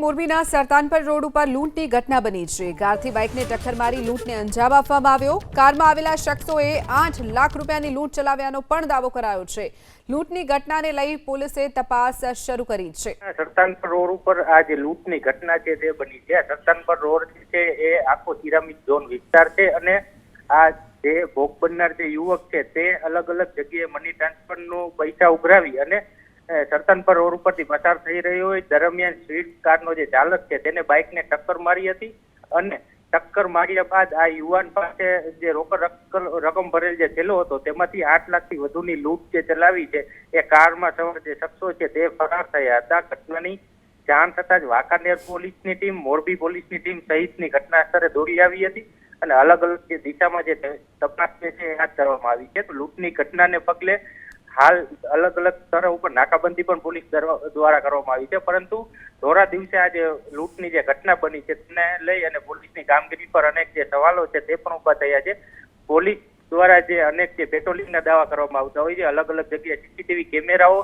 મોરબીના સરતાનપર રોડ ઉપર લૂંટની ઘટના બની છે। કારથી બાઇકને ટક્કર મારી લૂંટને અંજામ આપવામાં આવ્યો। કારમાં આવેલા શખ્સોએ 8 લાખ રૂપિયાની લૂંટ ચલાવ્યાનો પણ દાવો કરાયો છે। લૂંટની ઘટનાને લઈ પોલીસે તપાસ શરૂ કરી છે। સરતાનપર રોડ ઉપર આ જે લૂંટની ઘટના છે તે બની છે। સરતાનપર રોડ છે એ આખો સિરામિક ઝોન વિસ્તાર છે અને આ જે ભોગ બનનાર જે યુવક છે તે અલગ અલગ જગ્યાએ મની ટ્રાન્સફરનું પૈસા ઉઘરાવી અને સરતાનપર રોડ ઉપરથી પસાર થઈ રહ્યો હોય દરમિયાન સ્વિફ્ટ કારનો જે ચાલક છે તેને બાઇકને ટક્કર મારી હતી અને ટક્કર માર્યા બાદ આ યુવાન પાસે જે રોકડ રકમ ભરેલ જે થેલો હતો તેમાંથી 8 લાખથી વધુની લૂંટ જે ચલાવી છે એ કારમાં સવાર જે શખ્સો છે તે ફરાર થયા હતા। ઘટનાની જાણ થતાં જ વાંકાનેર પોલીસની ટીમ, મોરબી પોલીસની ટીમ સહિતની ઘટના સ્થળે દોડી આવી હતી અને અલગ અલગ જે દિશામાં જે તપાસ છે હાથ ધરવામાં આવી છે। તો લૂંટની ઘટનાને પગલે હાલ અલગ અલગ સ્થળો ઉપર નાકાબંધી પણ પોલીસ દ્વારા કરવામાં આવી છે, પરંતુ ધોરા દિવસે આ જે લૂંટની જે ઘટના બની છે તેને લઈ અને પોલીસની કામગીરી પર અનેક જે સવાલો છે તે પણ ઉભા થયા છે। પોલીસ દ્વારા જે અનેક જે પેટ્રોલિંગના દાવા કરવામાં આવતા હોય છે, અલગ અલગ જગ્યાએ સીસીટીવી કેમેરાઓ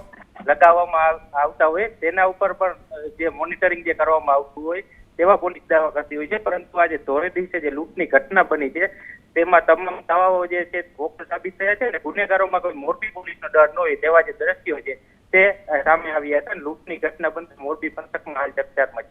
લગાવવામાં આવતા હોય તેના ઉપર પણ જે મોનિટરિંગ જે કરવામાં આવતું હોય તેવા પોલીસ દાવા કરતી હોય છે, પરંતુ આજે ધોરે દિવસે જે લૂંટની ઘટના બની છે તેમાં તમામ દાવાઓ જે છે ખોટા સાબિત થયા છે અને ગુનેગારોમાં કોઈ મોરબી પોલીસનો ડર ન હોય તેવા જે દ્રશ્યો છે તે સામે આવ્યા હતા। લૂંટની ઘટના બનતા મોરબી પંથકમાં હાલ ચકચાર મચી